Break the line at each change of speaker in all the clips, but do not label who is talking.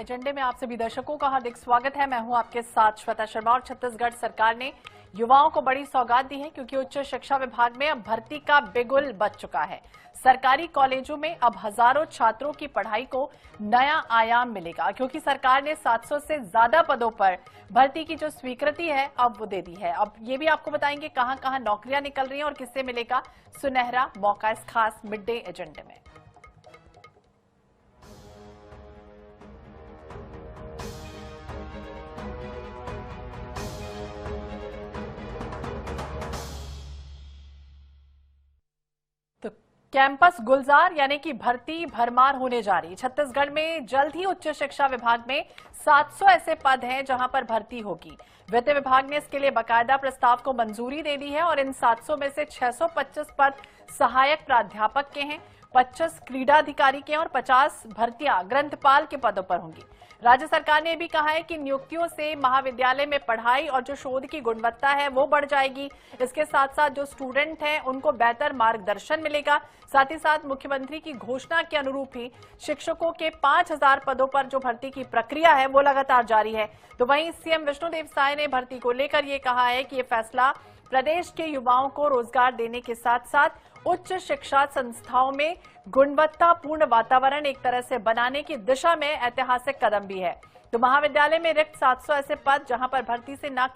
एजेंडे में आप सभी दर्शकों का हार्दिक स्वागत है। मैं हूं आपके साथ श्वेता शर्मा। और छत्तीसगढ़ सरकार ने युवाओं को बड़ी सौगात दी है क्योंकि उच्च शिक्षा विभाग में अब भर्ती का बिगुल बज चुका है। सरकारी कॉलेजों में अब हजारों छात्रों की पढ़ाई को नया आयाम मिलेगा क्योंकि सरकार ने 700 से ज्यादा पदों पर भर्ती की जो स्वीकृति है अब वो दे दी है। अब ये भी आपको बताएंगे कहां कहां नौकरियां निकल रही हैं और किससे मिलेगा सुनहरा मौका इस खास मिड डे एजेंडे में। कैंपस गुलजार यानी कि भर्ती भरमार होने जा रही। छत्तीसगढ़ में जल्द ही उच्च शिक्षा विभाग में 700 ऐसे पद हैं जहां पर भर्ती होगी। वित्त विभाग ने इसके लिए बाकायदा प्रस्ताव को मंजूरी दे दी है और इन 700 में से 625 पद सहायक प्राध्यापक के हैं, 25 क्रीड़ा अधिकारी के हैं और 50 भर्तियां ग्रंथपाल के पदों पर होंगी। राज्य सरकार ने भी कहा है कि नियुक्तियों से महाविद्यालय में पढ़ाई और जो शोध की गुणवत्ता है वो बढ़ जाएगी। इसके साथ साथ जो स्टूडेंट हैं उनको बेहतर मार्गदर्शन मिलेगा। साथ ही साथ मुख्यमंत्री की घोषणा के अनुरूप ही शिक्षकों के 5000 पदों पर जो भर्ती की प्रक्रिया है वो लगातार जारी है। तो वहीं सीएम विष्णुदेव साय ने भर्ती को लेकर ये कहा है कि ये फैसला प्रदेश के युवाओं को रोजगार देने के साथ साथ उच्च शिक्षा संस्थाओं में गुणवत्तापूर्ण वातावरण एक तरह से बनाने की दिशा में ऐतिहासिक कदम भी है। तो महाविद्यालय में रिक्त 700 ऐसे पद जहां पर भर्ती से न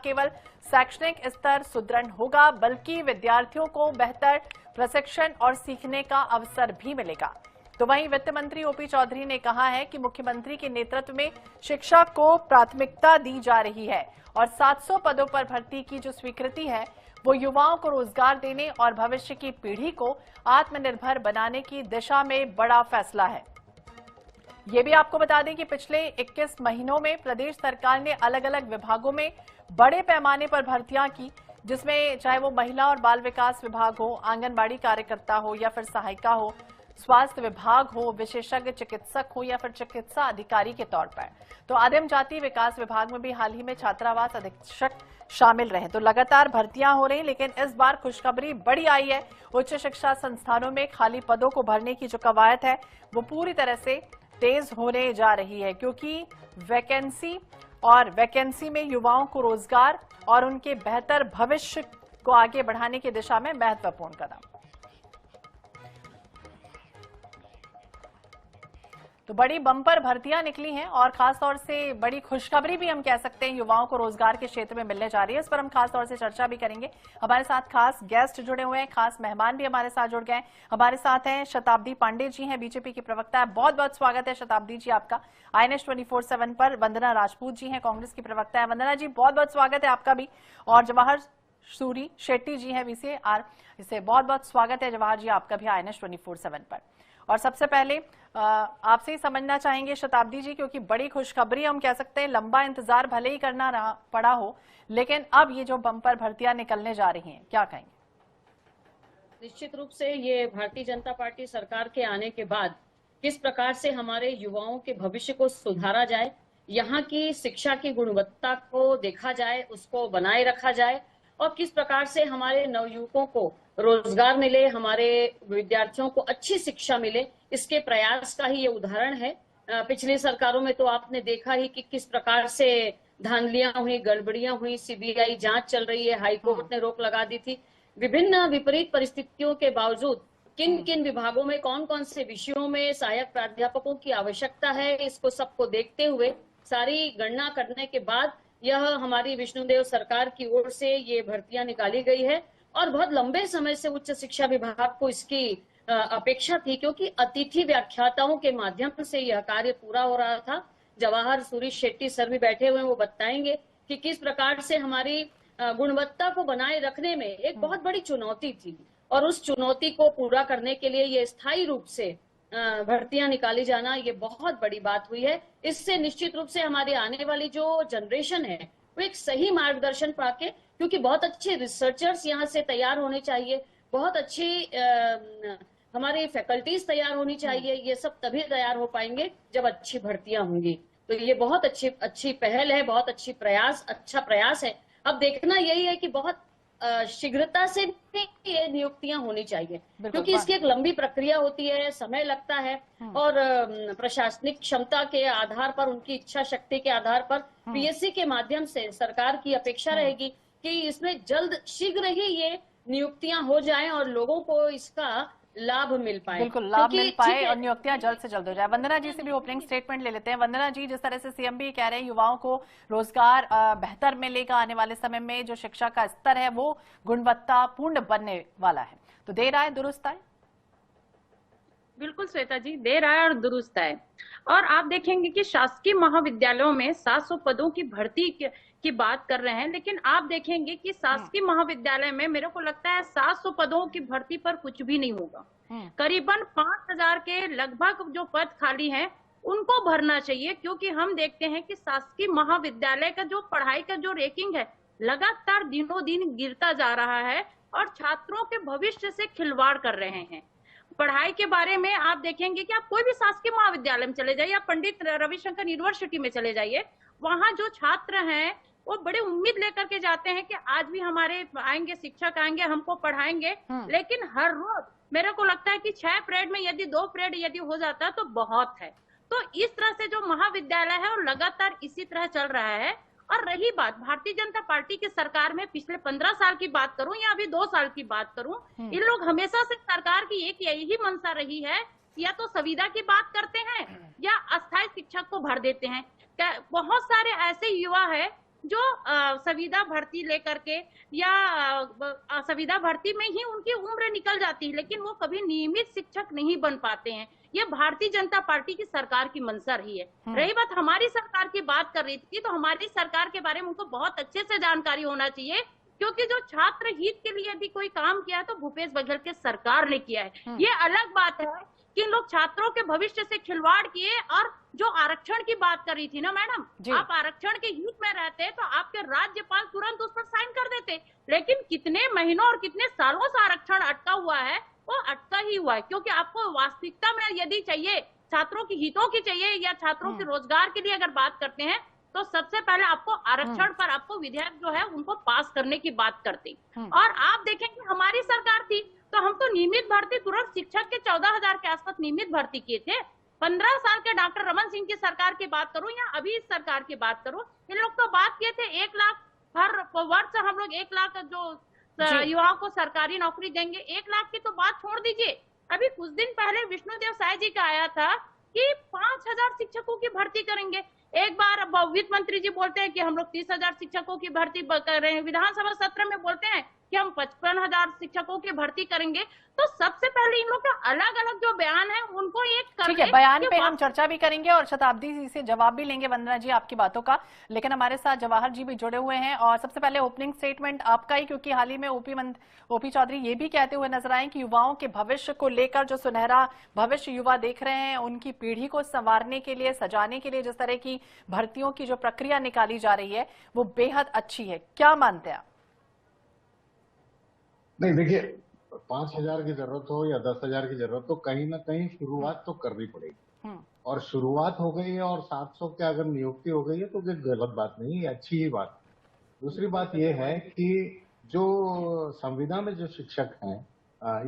केवल शैक्षणिक स्तर सुदृढ़ होगा बल्कि विद्यार्थियों को बेहतर प्रशिक्षण और सीखने का अवसर भी मिलेगा। तो वहीं वित्त मंत्री ओपी चौधरी ने कहा है कि मुख्यमंत्री के नेतृत्व में शिक्षा को प्राथमिकता दी जा रही है और 700 पदों पर भर्ती की जो स्वीकृति है वो युवाओं को रोजगार देने और भविष्य की पीढ़ी को आत्मनिर्भर बनाने की दिशा में बड़ा फैसला है। ये भी आपको बता दें कि पिछले 21 महीनों में प्रदेश सरकार ने अलग अलग विभागों में बड़े पैमाने पर भर्तियां की, जिसमें चाहे वो महिला और बाल विकास विभाग हो, आंगनबाड़ी कार्यकर्ता हो या फिर सहायिका हो, स्वास्थ्य विभाग हो, विशेषज्ञ चिकित्सक हो या फिर चिकित्सा अधिकारी के तौर पर। तो आदिम जाति विकास विभाग में भी हाल ही में छात्रावास अधीक्षक शामिल रहे। तो लगातार भर्तियां हो रही, लेकिन इस बार खुशखबरी बड़ी आई है। उच्च शिक्षा संस्थानों में खाली पदों को भरने की जो कवायद है वो पूरी तरह से तेज होने जा रही है क्योंकि वैकेंसी में युवाओं को रोजगार और उनके बेहतर भविष्य को आगे बढ़ाने की दिशा में महत्वपूर्ण कदम। तो बड़ी बम्पर भर्तियां निकली हैं और खासतौर से बड़ी खुशखबरी भी हम कह सकते हैं युवाओं को रोजगार के क्षेत्र में मिलने जा रही है। इस पर हम खासतौर से चर्चा भी करेंगे। हमारे साथ खास गेस्ट जुड़े हुए हैं, खास मेहमान भी हमारे साथ जुड़ गए। हमारे साथ हैं शताब्दी पांडे जी, हैं बीजेपी की प्रवक्ता है। बहुत बहुत स्वागत है शताब्दी जी आपका INS 24/7 पर। वंदना राजपूत जी हैं, कांग्रेस की प्रवक्ता है। वंदना जी बहुत बहुत स्वागत है आपका भी। और जवाहर सूरी शेट्टी जी हैं VCR से, बहुत बहुत स्वागत है जवाहर जी आपका भी INS 24/7 पर। और सबसे पहले आपसे ही समझना चाहेंगे शताब्दी जी, क्योंकि बड़ी खुशखबरी हम कह सकते हैं, लंबा इंतजार भले ही करना पड़ा हो लेकिन अब ये जो बम्पर भर्तियां निकलने जा रही हैं, क्या कहेंगे?
निश्चित रूप से ये भारतीय जनता पार्टी सरकार के आने के बाद किस प्रकार से हमारे युवाओं के भविष्य को सुधारा जाए, यहाँ की शिक्षा की गुणवत्ता को देखा जाए, उसको बनाए रखा जाए और किस प्रकार से हमारे नवयुवकों को रोजगार मिले, हमारे विद्यार्थियों को अच्छी शिक्षा मिले, इसके प्रयास का ही ये उदाहरण है। पिछली सरकारों में तो आपने देखा ही कि किस प्रकार से धांधलियां हुई, गड़बड़ियां हुई, CBI जांच चल रही है, हाईकोर्ट ने रोक लगा दी थी। विभिन्न विपरीत परिस्थितियों के बावजूद किन किन विभागों में कौन कौन से विषयों में सहायक प्राध्यापकों की आवश्यकता है, इसको सबको देखते हुए सारी गणना करने के बाद यह हमारी विष्णुदेव सरकार की ओर से ये भर्तियां निकाली गई है और बहुत लंबे समय से उच्च शिक्षा विभाग को इसकी अपेक्षा थी क्योंकि अतिथि व्याख्याताओं के माध्यम से यह कार्य पूरा हो रहा था। जवाहर सूरी शेट्टी सर भी बैठे हुए हैं, वो बताएंगे कि किस प्रकार से हमारी गुणवत्ता को बनाए रखने में एक बहुत बड़ी चुनौती थी और उस चुनौती को पूरा करने के लिए ये स्थायी रूप से भर्तियां निकाली जाना ये बहुत बड़ी बात हुई है। इससे निश्चित रूप से हमारी आने वाली जो जनरेशन है वो एक सही मार्गदर्शन पाके, क्योंकि बहुत अच्छे रिसर्चर्स यहाँ से तैयार होने चाहिए, बहुत अच्छी हमारी फैकल्टीज तैयार होनी चाहिए। ये सब तभी तैयार हो पाएंगे जब अच्छी भर्तियां होंगी। तो ये बहुत अच्छी पहल है, बहुत अच्छा प्रयास है। अब देखना यही है कि बहुत शीघ्रता से भी ये नियुक्तियां होनी चाहिए, क्योंकि
हाँ।
इसकी एक लंबी प्रक्रिया होती है, समय लगता है और प्रशासनिक क्षमता के आधार पर, उनकी इच्छा शक्ति के आधार पर पीएससी के माध्यम से सरकार की अपेक्षा रहेगी कि इसमें जल्द शीघ्र ही ये नियुक्तियां हो जाएं और लोगों को इसका लाभ मिल पाए।
बिल्कुल लाभ मिल पाए और
है,
नियुक्तियां जल्द से जल्द हो जाए। वंदना जी से भी ओपनिंग स्टेटमेंट ले लेते हैं। वंदना जी, जिस तरह से सीएम भी कह रहे हैं युवाओं को रोजगार बेहतर मिलेगा, आने वाले समय में जो शिक्षा का स्तर है वो गुणवत्तापूर्ण बनने वाला है, तो देर आए दुरुस्त आए।
बिल्कुल श्वेता जी, देर आए और दुरुस्त आए। और आप देखेंगे कि शासकीय महाविद्यालयों में 700 पदों की भर्ती की बात कर रहे हैं, लेकिन आप देखेंगे कि शासकीय महाविद्यालय में मेरे को लगता है 700 पदों की भर्ती पर कुछ भी नहीं होगा। करीबन 5000 के लगभग जो पद खाली हैं उनको भरना चाहिए, क्योंकि हम देखते हैं कि शासकीय महाविद्यालय का जो पढ़ाई का जो रैंकिंग है लगातार दिनों दिन गिरता जा रहा है और छात्रों के भविष्य से खिलवाड़ कर रहे हैं। पढ़ाई के बारे में आप देखेंगे कि आप कोई भी शासकीय महाविद्यालय में चले जाइए, आप पंडित रविशंकर यूनिवर्सिटी में चले जाइए, वहां जो छात्र हैं वो बड़े उम्मीद लेकर के जाते हैं कि आज भी हमारे आएंगे शिक्षक, आएंगे हमको पढ़ाएंगे, लेकिन हर रोज मेरे को लगता है कि 6 पीरियड में यदि 2 पीरियड यदि हो जाता है तो बहुत है। तो इस तरह से जो महाविद्यालय है वो लगातार इसी तरह चल रहा है। और रही बात भारतीय जनता पार्टी की सरकार में पिछले 15 साल की बात करूं या अभी 2 साल की बात करूं, इन लोग हमेशा से सरकार की एक यही मंशा रही है, या तो संविदा की बात करते हैं या अस्थायी शिक्षक को भर देते हैं। बहुत सारे ऐसे युवा है जो संविदा भर्ती लेकर के या संविदा भर्ती में ही उनकी उम्र निकल जाती है, लेकिन वो कभी नियमित शिक्षक नहीं बन पाते हैं। ये भारतीय जनता पार्टी की सरकार की मंशा रही है। रही बात हमारी सरकार की बात कर रही थी, तो हमारी सरकार के बारे में उनको बहुत अच्छे से जानकारी होना चाहिए, क्योंकि जो छात्र हित के लिए यदि कोई काम किया है तो भूपेश बघेल की सरकार ने किया है। ये अलग बात है कि लोग छात्रों के भविष्य से खिलवाड़ किए। और जो आरक्षण की बात कर रही थी ना मैडम, आप आरक्षण के हित में रहते तो आपके राज्यपाल तुरंत उस पर साइन कर देते, लेकिन कितने महीनों और कितने सालों से आरक्षण अटका हुआ है, वो अटका ही हुआ है। क्योंकि आपको वास्तविकता में यदि चाहिए, छात्रों की हितों की चाहिए या छात्रों के रोजगार के लिए अगर बात करते हैं, तो सबसे पहले आपको आरक्षण पर आपको विधेयक जो है उनको पास करने की बात करती। और आप देखेंगे हमारी सरकार थी तो हम तो नियमित भर्ती तुरंत शिक्षक के 14,000 के आसपास नियमित भर्ती किए थे। 15 साल के डॉक्टर रमन सिंह की सरकार की बात करूं या अभी इस सरकार की बात करूं, इन लोग तो बात किए थे 1 लाख हर वर्ष हम लोग 1 लाख जो युवाओं को सरकारी नौकरी देंगे। 1 लाख की तो बात छोड़ दीजिए, अभी कुछ दिन पहले विष्णुदेव साय जी का आया था कि 5,000 शिक्षकों की भर्ती करेंगे। एक बार वित्त मंत्री जी बोलते हैं कि हम लोग 30,000 शिक्षकों की भर्ती कर रहे हैं, विधानसभा सत्र में बोलते हैं कि हम 55,000 शिक्षकों की भर्ती करेंगे। तो सबसे पहले इन लोग का अलग अलग जो बयान है उनको एक
ठीक है, बयान पे हम चर्चा भी करेंगे और शताब्दी जी से जवाब भी लेंगे वंदना जी आपकी बातों का। लेकिन हमारे साथ जवाहर जी भी जुड़े हुए हैं और सबसे पहले ओपनिंग स्टेटमेंट आपका ही, क्योंकि हाल ही में ओपी चौधरी ये भी कहते हुए नजर आए कि युवाओं के भविष्य को लेकर जो सुनहरा भविष्य युवा देख रहे हैं, उनकी पीढ़ी को संवारने के लिए, सजाने के लिए जिस तरह की भर्तियों की जो प्रक्रिया निकाली जा रही है वो बेहद अच्छी है। क्या मानते हैं आप?
नहीं, देखिए 5,000 की जरूरत हो या 10,000 की जरूरत हो, कहीं ना कहीं शुरुआत तो करनी पड़ेगी। और शुरुआत हो गई है और 700 के अगर नियुक्ति हो गई है तो ये गलत बात नहीं है, अच्छी ही बात। दूसरी बात ये है कि जो संविदा में जो शिक्षक हैं,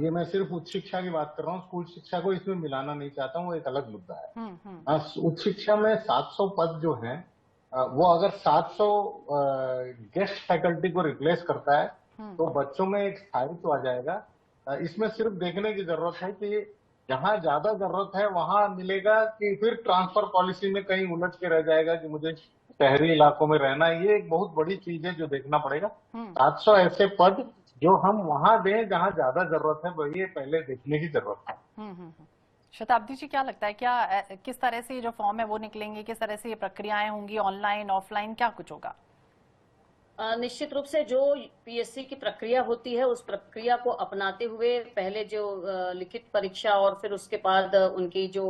ये मैं सिर्फ उच्च शिक्षा की बात कर रहा हूँ, स्कूल शिक्षा को इसमें मिलाना नहीं चाहता हूँ, एक अलग मुद्दा है। उच्च शिक्षा में 700 पद जो हैं, वो अगर 700 गेस्ट फैकल्टी को रिप्लेस करता है तो बच्चों में एक स्थायित्व आ जाएगा। इसमें सिर्फ देखने की जरूरत है कि जहां ज्यादा जरूरत है वहां मिलेगा कि फिर ट्रांसफर पॉलिसी में कहीं उलझ के रह जाएगा कि मुझे शहरी इलाकों में रहना है। ये एक बहुत बड़ी चीज है जो देखना पड़ेगा। 700 ऐसे पद जो हम वहां दें जहां ज्यादा जरूरत है, ये पहले देखने की जरूरत है।
शताब्दी जी, क्या लगता है, क्या किस तरह से जो फॉर्म है वो निकलेंगे, किस तरह से ये प्रक्रियाएं होंगी, ऑनलाइन ऑफलाइन, क्या कुछ होगा?
निश्चित रूप से जो पीएससी की प्रक्रिया होती है उस प्रक्रिया को अपनाते हुए पहले जो लिखित परीक्षा और फिर उसके बाद उनकी जो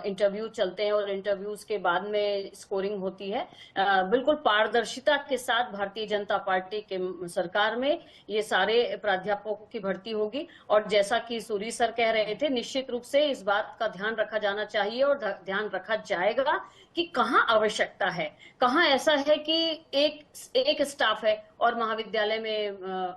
इंटरव्यू चलते हैं और इंटरव्यूज के बाद में स्कोरिंग होती है, बिल्कुल पारदर्शिता के साथ भारतीय जनता पार्टी के सरकार में ये सारे प्राध्यापकों की भर्ती होगी। और जैसा कि सूरी सर कह रहे थे, निश्चित रूप से इस बात का ध्यान रखा जाना चाहिए और ध्यान रखा जाएगा कि कहाँ आवश्यकता है, कहाँ ऐसा है कि एक एक स्टाफ है और महाविद्यालय में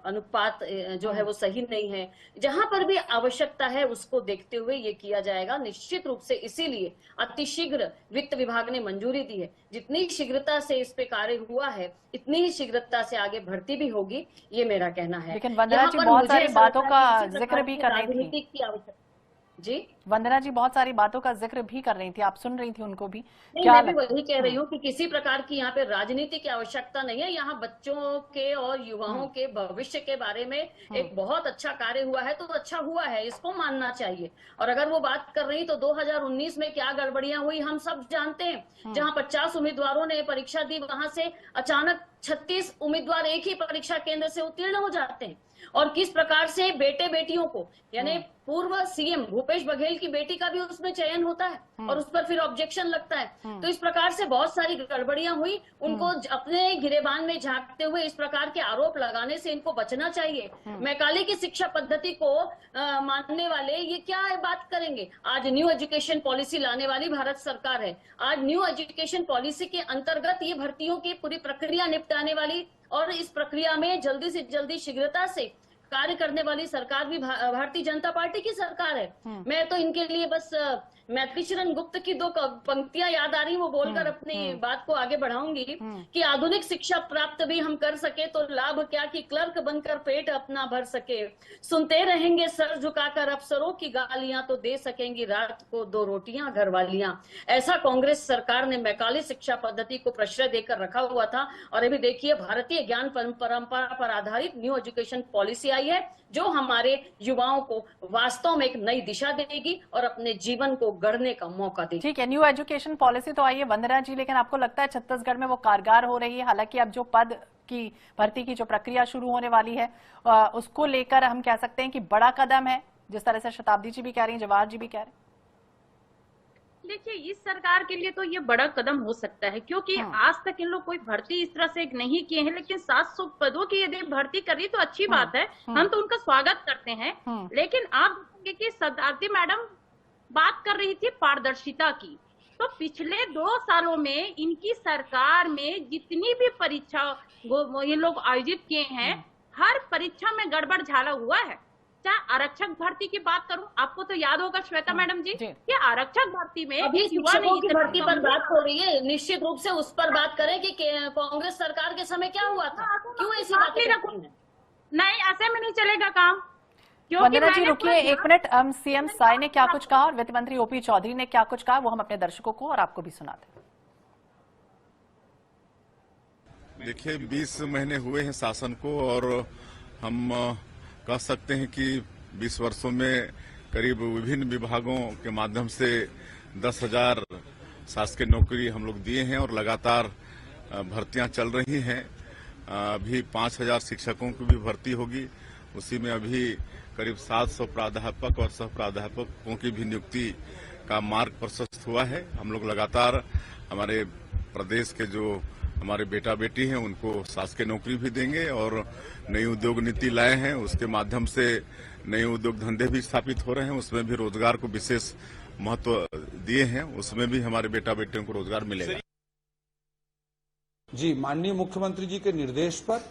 अनुपात जो है वो सही नहीं है। जहां पर भी आवश्यकता है उसको देखते हुए ये किया जाएगा निश्चित रूप से। इसीलिए अतिशीघ्र वित्त विभाग ने मंजूरी दी है। जितनी शीघ्रता से इस पे कार्य हुआ है इतनी ही शीघ्रता से आगे भर्ती भी होगी, ये मेरा कहना है।
लेकिन वंदना जी बहुत सारी बातों का जिक्र भी कर रही थी।
राजनीति की आवश्यकता जी,
वंदना जी बहुत सारी बातों का जिक्र भी कर रही थी, आप सुन रही थी उनको भी?
नहीं, मैं भी वही कह रही हूँ कि किसी प्रकार की यहाँ पे राजनीति की आवश्यकता नहीं है। यहाँ बच्चों के और युवाओं के भविष्य के बारे में एक बहुत अच्छा कार्य हुआ है, तो अच्छा हुआ है, इसको मानना चाहिए। और अगर वो बात कर रही तो 2019 में क्या गड़बड़ियां हुई हम सब जानते हैं। जहाँ 50 उम्मीदवारों ने परीक्षा दी, वहां से अचानक 36 उम्मीदवार एक ही परीक्षा केंद्र से उत्तीर्ण हो जाते हैं। और किस प्रकार से बेटे बेटियों को, यानी पूर्व सीएम भूपेश बघेल की बेटी का भी उसमें चयन होता है और उस पर फिर ऑब्जेक्शन लगता है। तो इस प्रकार से बहुत सारी गड़बड़ियां हुई। उनको अपने गिरेबान में झांकते हुए इस प्रकार के आरोप लगाने से इनको बचना चाहिए। मैकाले की शिक्षा पद्धति को मानने वाले ये क्या बात करेंगे? आज न्यू एजुकेशन पॉलिसी लाने वाली भारत सरकार है। आज न्यू एजुकेशन पॉलिसी के अंतर्गत ये भर्तियों की पूरी प्रक्रिया निपटाने वाली और इस प्रक्रिया में जल्दी से जल्दी शीघ्रता से कार्य करने वाली सरकार भी भारतीय जनता पार्टी की सरकार है। मैं तो इनके लिए बस मैत्रीचरण गुप्त की 2 पंक्तियां याद आ रही, वो बोलकर अपनी बात को आगे बढ़ाऊंगी कि आधुनिक शिक्षा प्राप्त भी हम कर सके तो लाभ क्या कि क्लर्क बनकर पेट अपना भर सके। सुनते रहेंगे सर झुकाकर अफसरों की गालियां तो दे सकेंगी रात को 2 रोटियां घरवालियां। ऐसा कांग्रेस सरकार ने मैकाले शिक्षा पद्धति को प्रश्रय देकर रखा हुआ था। और अभी देखिए भारतीय ज्ञान परंपरा पर आधारित न्यू एजुकेशन पॉलिसी आई है जो हमारे युवाओं को वास्तव में एक नई दिशा देगी और अपने जीवन को गढ़ने का मौका देगी।
ठीक है, न्यू एजुकेशन पॉलिसी तो आई है वंदना जी, लेकिन आपको लगता है छत्तीसगढ़ में वो कारगर हो रही है? हालांकि अब जो पद की भर्ती की जो प्रक्रिया शुरू होने वाली है उसको लेकर हम कह सकते हैं कि बड़ा कदम है, जिस तरह से शताब्दी जी भी कह रही हैं, जवाहर जी भी कह रहे हैं।
देखिए इस सरकार के लिए तो ये बड़ा कदम हो सकता है, क्योंकि आज तक इन लोग कोई भर्ती इस तरह से नहीं किए हैं। लेकिन 700 पदों की यदि भर्ती कर रही तो अच्छी बात है, हम तो उनका स्वागत करते हैं। लेकिन आप देखेंगे कि शताब्दी मैडम बात कर रही थी पारदर्शिता की, तो पिछले 2 सालों में इनकी सरकार में जितनी भी परीक्षा ये लोग आयोजित किए हैं, हर परीक्षा में गड़बड़ झाला हुआ है। चाहे आरक्षक भर्ती की बात करूं, आपको तो याद होगा श्वेता मैडम जी कि आरक्षक भर्ती में
अभी शिक्षकों की भर्ती पर बात हो रही है, निश्चित रूप से उस पर बात करें कि कांग्रेस सरकार के समय क्या हुआ था, क्यों ऐसी बातें करती हैं?
नहीं, ऐसे में नहीं चलेगा काम।
वंदना जी रुकिए 1 मिनट, सीएम साय ने क्या कुछ कहा और वित्त मंत्री ओपी चौधरी ने क्या कुछ कहा, वो हम अपने दर्शकों को और आपको भी सुनाते हैं।
देखिए 20 महीने हुए हैं शासन को और हम कह सकते हैं कि 20 वर्षों में करीब विभिन्न विभागों के माध्यम से 10,000 शासकीय नौकरी हम लोग दिए हैं और लगातार भर्तियां चल रही हैं। अभी 5,000 शिक्षकों की भी भर्ती होगी, उसी में अभी करीब 700 प्राध्यापक और सह प्राध्यापकों की भी नियुक्ति का मार्ग प्रशस्त हुआ है। हम लोग लगातार हमारे प्रदेश के जो हमारे बेटा बेटी हैं उनको शासकीय नौकरी भी देंगे और नई उद्योग नीति लाए हैं, उसके माध्यम से नए उद्योग धंधे भी स्थापित हो रहे हैं, उसमें भी रोजगार को विशेष महत्व दिए हैं, उसमें भी हमारे बेटा बेटियों को रोजगार मिलेगा।
जी, माननीय मुख्यमंत्री जी के निर्देश पर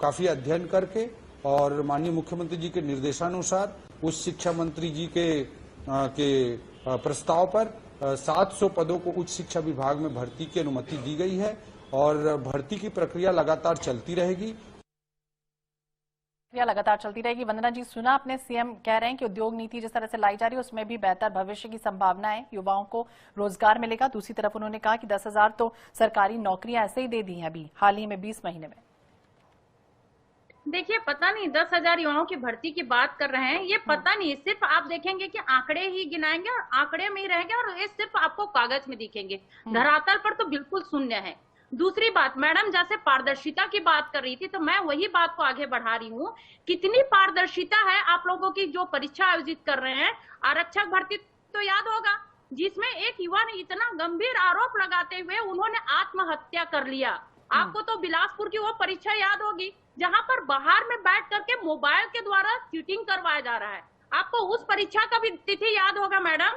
काफी अध्ययन करके और माननीय मुख्यमंत्री जी के निर्देशानुसार उच्च शिक्षा मंत्री जी के प्रस्ताव पर 700 पदों को उच्च शिक्षा विभाग में भर्ती की अनुमति दी गई है और भर्ती की प्रक्रिया लगातार चलती रहेगी।
लगातार चलती रहेगी। वंदना जी सुना आपने, सीएम कह रहे हैं कि उद्योग नीति जिस तरह से लाई जा रही है उसमें भी बेहतर भविष्य की संभावना है, युवाओं को रोजगार मिलेगा। दूसरी तरफ उन्होंने कहा कि 10,000 तो सरकारी नौकरियां ऐसे ही दे दी हैं अभी हाल ही में 20 महीने में।
देखिए पता नहीं 10,000 युवाओं की भर्ती की बात कर रहे हैं, ये पता नहीं, सिर्फ आप देखेंगे कि आंकड़े ही गिनाएंगे और आंकड़े में ही रहेंगे और ये सिर्फ आपको कागज में दिखेंगे, धरातल पर तो बिल्कुल शून्य है। दूसरी बात, मैडम जैसे पारदर्शिता की बात कर रही थी तो मैं वही बात को आगे बढ़ा रही हूँ। कितनी पारदर्शिता है आप लोगों की जो परीक्षा आयोजित कर रहे हैं। आरक्षक भर्ती तो याद होगा, जिसमें एक युवा ने इतना गंभीर आरोप लगाते हुए उन्होंने आत्महत्या कर लिया। आपको तो बिलासपुर की वो परीक्षा याद होगी जहां पर बाहर में बैठ करके मोबाइल के द्वारा चीटिंग करवाया जा रहा है। आपको उस परीक्षा का भी तिथि याद होगा मैडम,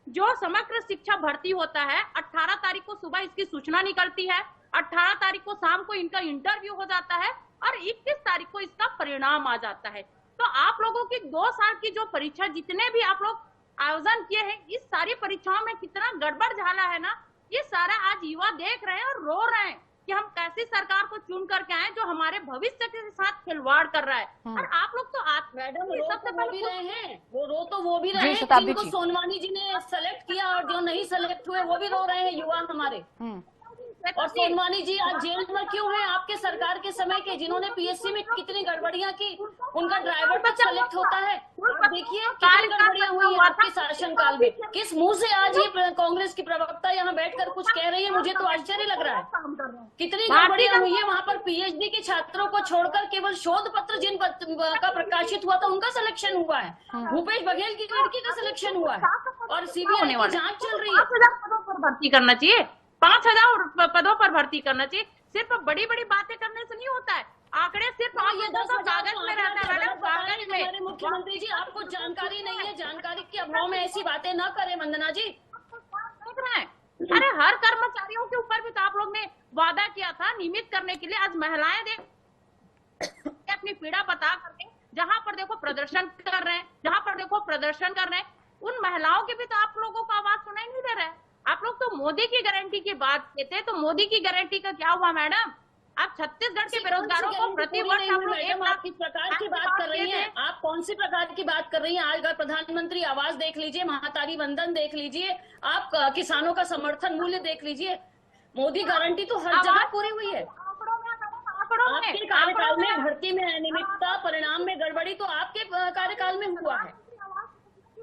जो समग्र शिक्षा भर्ती होता है। 18 तारीख को सुबह इसकी सूचना निकलती है, 18 तारीख को शाम को इनका इंटरव्यू हो जाता है और 21 तारीख को इसका परिणाम आ जाता है। तो आप लोगों की 2 साल की जो परीक्षा जितने भी आप लोग आयोजन किए हैं, इस सारी परीक्षाओं में कितना गड़बड़ झाला है ना, ये सारा आज युवा देख रहे हैं और रो रहे हैं कि हम कैसी सरकार को चुन करके आए जो हमारे भविष्य के साथ खिलवाड़ कर रहा है। और आप लोग तो
मैडम रो
सबसे
तो वो भी रहे हैं, वो भी रहे
जी,
हैं,
शताब्दी
जिनको
जी।
सोनवानी जी ने सेलेक्ट किया और जो नहीं सेलेक्ट हुए वो भी रो रहे हैं युवा हमारे। और सोनवानी जी आज जेल में क्यों है आपके सरकार के समय के, जिन्होंने पीएससी में कितनी गड़बड़ियां की, उनका ड्राइवर तक सेलेक्ट होता है। आप देखिए कितनी गड़बड़ियां हुई है आपके शासनकाल में। किस मुंह से आज ये कांग्रेस की प्रवक्ता यहाँ बैठकर कुछ कह रही है, मुझे तो आश्चर्य लग रहा है। कितनी गड़बड़ियां हुई है वहाँ पर। पीएचडी के छात्रों को छोड़कर केवल शोध पत्र जिन का प्रकाशित हुआ था उनका सिलेक्शन हुआ है। भूपेश बघेल की लड़की का सिलेक्शन हुआ है और सीबीआई की जांच चल रही है।
5000 पदों पर भर्ती करना चाहिए, 5000 पदों पर भर्ती करना चाहिए। सिर्फ बड़ी बड़ी बातें करने से नहीं होता है, आंकड़े सिर्फ
ये 10,000
कागज में रहता है मैडम, कागज में।
हमारे मुख्यमंत्री जी आपको जानकारी नहीं है, जानकारी के अभाव में ऐसी बातें न करें वंदना जी।
देख रहे हैं, अरे हर कर्मचारियों के ऊपर भी तो आप लोग ने वादा किया था नियमित करने के लिए। आज महिलाएं अपनी पीड़ा बता करके जहां पर देखो प्रदर्शन कर रहे हैं, जहां पर देखो प्रदर्शन कर रहे हैं, उन महिलाओं की भी तो आप लोगों का आवाज सुनाई नहीं दे रहा है। आप लोग तो मोदी की गारंटी की बात कहते हैं, तो मोदी की गारंटी का क्या हुआ मैडम? आप छत्तीसगढ़ के बेरोजगारों को प्रति वर्ष आप लोग 1 लाख
किस प्रकार की बात कर रही हैं? आप कौन सी प्रकार की बात कर रही हैं? आज अगर प्रधानमंत्री आवास देख लीजिए, महातारी वंदन देख लीजिए, आप किसानों का समर्थन मूल्य देख लीजिए, मोदी गारंटी तो हर जगह पूरी हुई है। आपके कार्यकाल में भर्ती में अनियमितता, परिणाम में गड़बड़ी तो आपके कार्यकाल में हुआ है।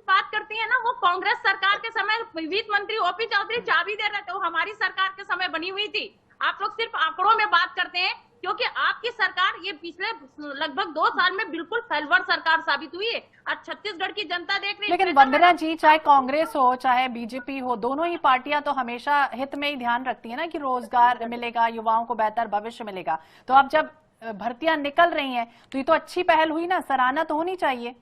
बात करती है ना, वो कांग्रेस सरकार के समय वित्त मंत्री ओपी चौधरी चाबी दे रहे थे, वो हमारी सरकार के समय बनी हुई थी। आप लोग सिर्फ आंकड़ों में बात करते हैं, क्योंकि आपकी सरकार ये पिछले लगभग 2 साल में बिल्कुल फेलवर सरकार साबित हुई है। आज छत्तीसगढ़ की जनता देख रही है।
लेकिन वंदना जी, चाहे कांग्रेस हो चाहे बीजेपी हो, दोनों ही पार्टियां तो हमेशा हित में ही ध्यान रखती है ना कि रोजगार मिलेगा, युवाओं को बेहतर भविष्य मिलेगा। तो अब जब भर्तियां निकल रही हैं तो ये तो अच्छी पहल हुई ना, सराहना तो होनी चाहिए।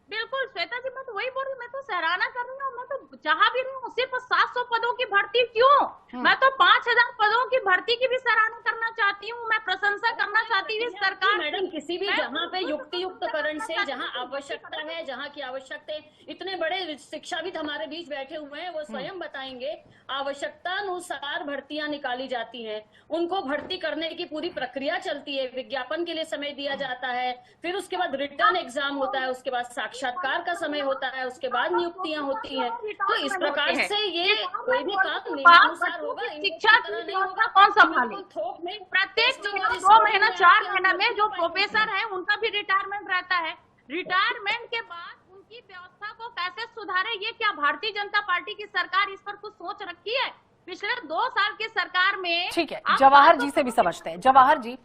बिल्कुल श्वेता जी, मैं तो वही बोल रही हूँ, मैं तो सराहना कर रही हूँ, मैं तो चाह भी रही हूँ। सिर्फ 700 पदों की भर्ती क्यों, मैं तो 5000 पदों की भर्ती की भी सराहना करना चाहती हूँ। मैं प्रशंसा करना चाहती हूँ इस सरकार।
मैडम किसी भी जहाँ पे युक्तियुक्तकरण से, जहाँ आवश्यकता है, जहाँ की आवश्यकता है, इतने बड़े शिक्षाविद हमारे बीच बैठे हुए हैं, वो स्वयं बताएंगे। आवश्यकता अनुसार भर्तियां निकाली जाती हैं, उनको भर्ती करने की पूरी प्रक्रिया चलती है, विज्ञापन के लिए समय दिया जाता है, फिर उसके बाद रिटर्न एग्जाम होता है, उसके बाद साक्षात्कार का समय होता है, उसके बाद नियुक्तियां होती हैं। तो इस प्रकार से ये कोई भी काम नियमानुसार होगा,
शिक्षा नहीं होगा कौन संभाले?
थोक में
प्रत्येक 2 महीना 4 महीना में जो प्रोफेसर है उनका भी रिटायरमेंट रहता है। रिटायरमेंट के बाद उनकी व्यवस्था को कैसे सुधारे, ये क्या भारतीय जनता पार्टी की सरकार इस पर कुछ सोच रखी है? पिछले 2 साल की सरकार में।
ठीक है, जवाहर जी से भी समझते हैं। जवाहर जी,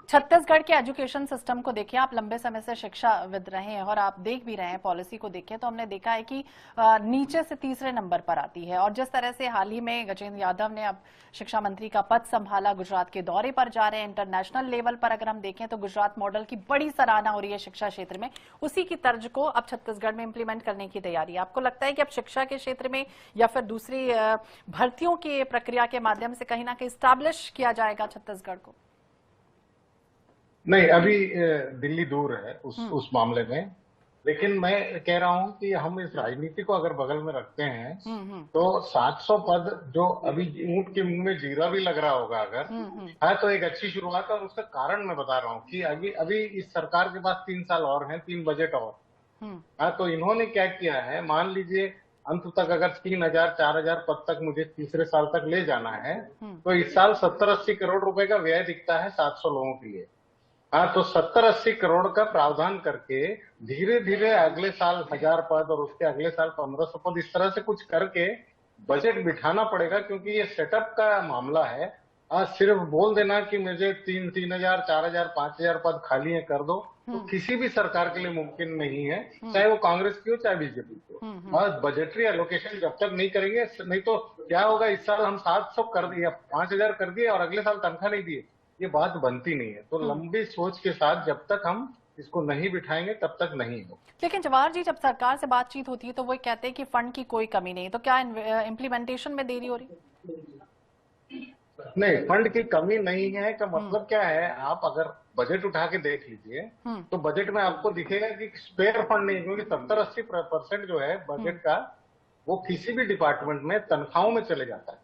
छत्तीसगढ़ के एजुकेशन सिस्टम को देखिए, आप लंबे समय से शिक्षाविद रहे हैं और आप देख भी रहे हैं पॉलिसी को देखिए, तो हमने देखा है कि नीचे से तीसरे नंबर पर आती है। और जिस तरह से हाल ही में गजेंद्र यादव ने अब शिक्षा मंत्री का पद संभाला, गुजरात के दौरे पर जा रहे हैं, इंटरनेशनल लेवल पर अगर हम देखें तो गुजरात मॉडल की बड़ी सराहना हो रही है शिक्षा क्षेत्र में, उसी की तर्ज को अब छत्तीसगढ़ में इंप्लीमेंट करने की तैयारी। आपको लगता है कि अब शिक्षा के क्षेत्र में या फिर दूसरी भर्तियों की प्रक्रिया के माध्यम से कहीं ना कहीं स्टैब्लिश किया जाएगा छत्तीसगढ़ को?
नहीं, अभी दिल्ली दूर है उस मामले में, लेकिन मैं कह रहा हूं कि हम इस राजनीति को अगर बगल में रखते हैं तो 700 पद जो अभी ऊंट के मुंह में जीरा भी लग रहा होगा अगर है तो एक अच्छी शुरुआत है। और उसका कारण मैं बता रहा हूं कि अभी इस सरकार के पास 3 साल और हैं, 3 बजट और है। तो इन्होंने क्या किया है, मान लीजिए अंत तक अगर 3000 4000 पद तक मुझे तीसरे साल तक ले जाना है तो इस साल 70-80 करोड़ रुपए का व्यय दिखता है 700 लोगों के लिए। हाँ, तो 70-80 करोड़ का प्रावधान करके धीरे धीरे अगले साल 1000 पद और उसके अगले साल 1500 पद, इस तरह से कुछ करके बजट बिठाना पड़ेगा, क्योंकि ये सेटअप का मामला है। सिर्फ बोल देना कि मुझे 3000 4000 5000 पद खाली है कर दो, तो किसी भी सरकार के लिए मुमकिन नहीं है, चाहे वो कांग्रेस की हो चाहे बीजेपी की हो। और बजटरी एलोकेशन जब तक नहीं करेंगे, नहीं तो क्या होगा, इस साल हम 700 कर दिए, 5000 कर दिए और अगले साल तनख्वाह नहीं दिए, ये बात बनती नहीं है। तो लंबी सोच के साथ जब तक हम इसको नहीं बिठाएंगे तब तक नहीं हो।
लेकिन जवाहर जी, जब सरकार से बातचीत होती है तो वो कहते हैं कि फंड की कोई कमी नहीं, तो क्या इम्प्लीमेंटेशन में देरी हो रही?
नहीं, फंड की कमी नहीं है का मतलब क्या है, आप अगर बजट उठा के देख लीजिए तो बजट में आपको दिखेगा कि स्पेयर फंड नहीं, क्योंकि 70-80% जो है बजट का वो किसी भी डिपार्टमेंट में तनख्वाहों में चले जाता है।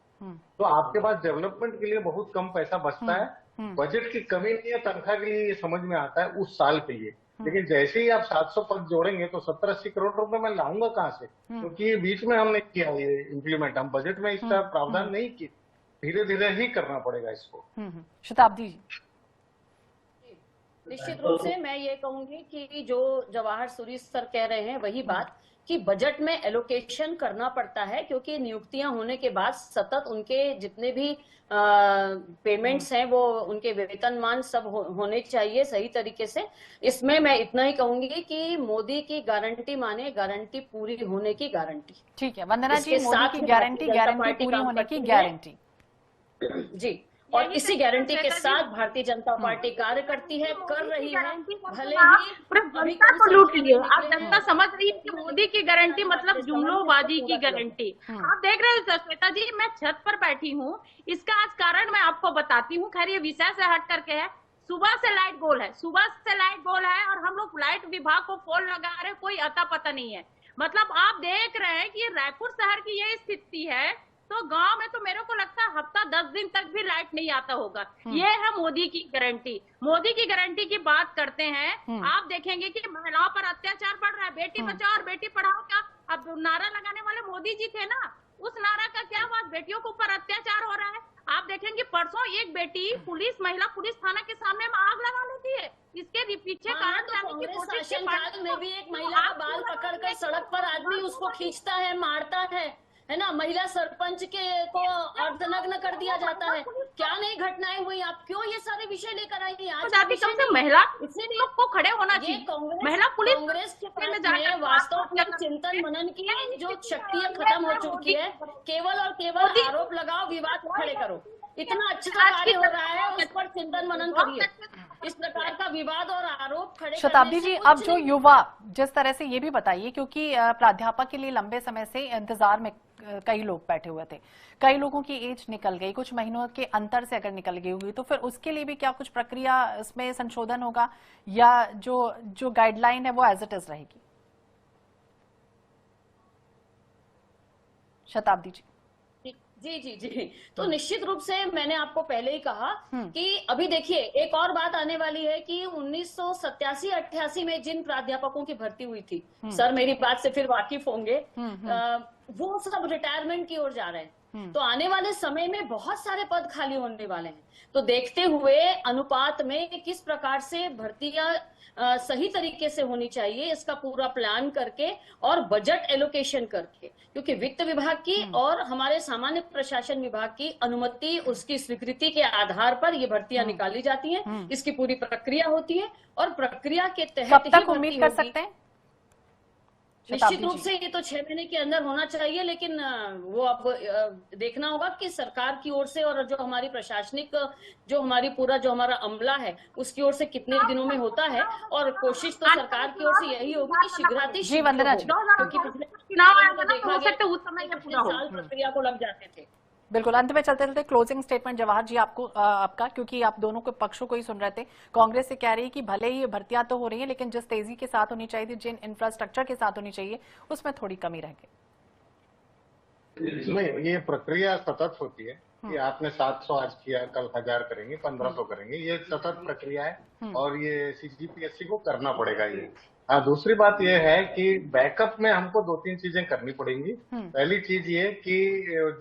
तो आपके पास डेवलपमेंट के लिए बहुत कम पैसा बचता है। बजट की कमी नहीं है, तनख्वाह के लिए ये समझ में आता है उस साल के लिए। लेकिन जैसे ही आप 700 पद जोड़ेंगे तो 70-80 करोड़ रुपए मैं लाऊंगा कहाँ से, क्योंकि ये बीच में हमने किया ये इम्प्लीमेंट, हम बजट में इसका प्रावधान नहीं किया, धीरे धीरे ही करना पड़ेगा इसको।
शताब्दी जी।
निश्चित रूप से मैं ये कहूंगी कि जो जवाहर सूरी सर कह रहे हैं वही बात कि बजट में एलोकेशन करना पड़ता है, क्योंकि नियुक्तियां होने के बाद सतत उनके जितने भी पेमेंट्स हैं वो उनके वेतनमान सब होने चाहिए सही तरीके से। इसमें मैं इतना ही कहूंगी कि मोदी की गारंटी माने गारंटी पूरी होने की गारंटी।
ठीक है वंदना जी, मोदी की गारंटी पूरी होने की गारंटी
जी, और इसी गारंटी के साथ भारतीय जनता पार्टी कार्य करती है, कर रही है। भले ही
जनता को लूट लिए, आप जनता समझ रही है कि मोदी की गारंटी मतलब जुमलोबाजी की गारंटी। आप देख रहे हैं श्वेता जी, मैं छत पर बैठी हूँ, इसका आज कारण मैं आपको बताती हूँ। खैर ये विषय से हट करके है। सुबह से लाइट गोल है, सुबह से लाइट गोल है और हम लोग लाइट विभाग को फोन लगा रहे, कोई अता पता नहीं है। मतलब आप देख रहे हैं कि रायपुर शहर की ये स्थिति है, तो गांव में तो मेरे को लगता है हफ्ता 10 दिन तक भी लाइट नहीं आता होगा। ये है मोदी की गारंटी। मोदी की गारंटी की बात करते हैं, आप देखेंगे कि महिलाओं पर अत्याचार बढ़ रहा है। बेटी बचाओ और बेटी पढ़ाओ का अब नारा लगाने वाले मोदी जी थे ना, उस नारा का क्या हुआ? बेटियों के ऊपर अत्याचार हो रहा है। आप देखेंगे परसों एक बेटी महिला पुलिस थाना के सामने में आग लगा लेती है। इसके पीछे कारण जानने की कोशिश
में भी एक महिला का बाल पकड़ कर सड़क पर आदमी उसको खींचता है, मारता है ना। महिला सरपंच को अर्धनग्न कर दिया जाता है। क्या नई घटनाएं हुई? आप क्यों ये सारे विषय लेकर आई? आज
कम से महिला को खड़े होना चाहिए। महिला पुलिस
कांग्रेस के वास्तव में चिंतन मनन की जो शक्तियां खत्म हो चुकी है। केवल और केवल आरोप लगाओ, विवाद खड़े करो। इतना अच्छा कार्य हो रहा है, उस पर चिंतन मनन करिए। इस प्रकार का विवाद और आरोप खड़े।
शताब्दी जी, अब जो युवा जिस तरह से ये भी बताइए, क्योंकि प्राध्यापक के लिए लंबे समय से इंतजार में कई लोग बैठे हुए थे, कई लोगों की एज निकल गई, कुछ महीनों के अंतर से अगर निकल गई होगी तो फिर उसके लिए भी क्या कुछ प्रक्रिया इसमें संशोधन होगा या जो गाइडलाइन है वो एज इट इज रहेगी? शताब्दी जी।
जी। तो निश्चित रूप से मैंने आपको पहले ही कहा कि अभी देखिए एक और बात आने वाली है कि 1987-88 में जिन प्राध्यापकों की भर्ती हुई थी, सर मेरी बात से फिर वाकिफ होंगे, वो सब रिटायरमेंट की ओर जा रहे हैं। तो आने वाले समय में बहुत सारे पद खाली होने वाले हैं। तो देखते हुए अनुपात में किस प्रकार से भर्तियां सही तरीके से होनी चाहिए, इसका पूरा प्लान करके और बजट एलोकेशन करके, क्योंकि वित्त विभाग की और हमारे सामान्य प्रशासन विभाग की अनुमति, उसकी स्वीकृति के आधार पर ये भर्तियां निकाली जाती हैं। इसकी पूरी प्रक्रिया होती है और प्रक्रिया के तहत
कब तक उम्मीद कर सकते हैं?
निश्चित रूप से ये तो 6 महीने के अंदर होना चाहिए, लेकिन वो अब देखना होगा कि सरकार की ओर से और जो हमारी प्रशासनिक जो हमारा अमला है उसकी ओर से कितने दिनों में होता है। और कोशिश तो सरकार की ओर से यही होगी कि शीघ्रातिशीघ्र, क्योंकि पिछले
उस समय
साल प्रक्रिया को लग जाते थे।
बिल्कुल, अंत में चलते चलते क्लोजिंग स्टेटमेंट जवाहर जी आपका, क्योंकि आप दोनों के पक्षों को ही सुन रहे थे। कांग्रेस से कह रही है कि भले ही भर्तियां तो हो रही है, लेकिन जिस तेजी के साथ होनी चाहिए थी, जिन इंफ्रास्ट्रक्चर के साथ होनी चाहिए, उसमें थोड़ी कमी रह गई।
नहीं, ये प्रक्रिया सतत होती है कि आपने 700 आज किया, कल 1000 करेंगे, 1500 करेंगे, ये सतत प्रक्रिया है और ये सीजीपीएससी को करना पड़ेगा। ये दूसरी बात यह है कि बैकअप में हमको 2-3 चीजें करनी पड़ेंगी। पहली चीज ये कि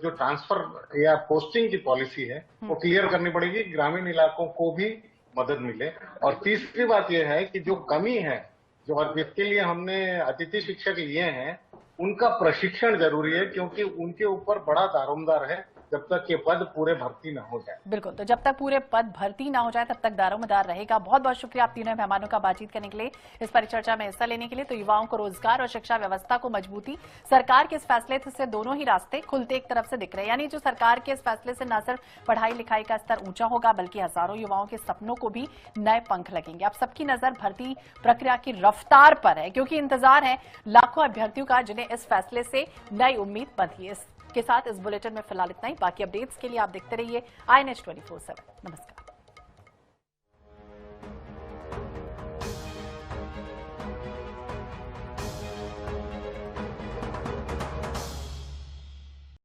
जो ट्रांसफर या पोस्टिंग की पॉलिसी है वो क्लियर करनी पड़ेगी, ग्रामीण इलाकों को भी मदद मिले। और तीसरी बात यह है कि जो कमी है, जो और जिसके लिए हमने अतिथि शिक्षक लिए हैं, उनका प्रशिक्षण जरूरी है, क्योंकि उनके ऊपर बड़ा दारोमदार है जब तक ये पद पूरे भर्ती न हो जाए।
बिल्कुल, तो जब तक पूरे पद भर्ती ना हो जाए तब तक दारोमदार रहेगा। बहुत बहुत शुक्रिया आप तीनों मेहमानों का बातचीत करने के लिए, इस परिचर्चा में हिस्सा लेने के लिए। तो युवाओं को रोजगार और शिक्षा व्यवस्था को मजबूती, सरकार के इस फैसले से दोनों ही रास्ते खुलते एक तरफ से दिख रहे हैं। यानी जो सरकार के इस फैसले से न सिर्फ पढ़ाई लिखाई का स्तर ऊंचा होगा, बल्कि हजारों युवाओं के सपनों को भी नए पंख लगेंगे। अब सबकी नजर भर्ती प्रक्रिया की रफ्तार पर है, क्योंकि इंतजार है लाखों अभ्यर्थियों का, जिन्हें इस फैसले से नई उम्मीद बंधी है। के साथ इस बुलेटिन में फिलहाल इतना ही। बाकी अपडेट्स के लिए आप देखते रहिए INH 24/7। नमस्कार।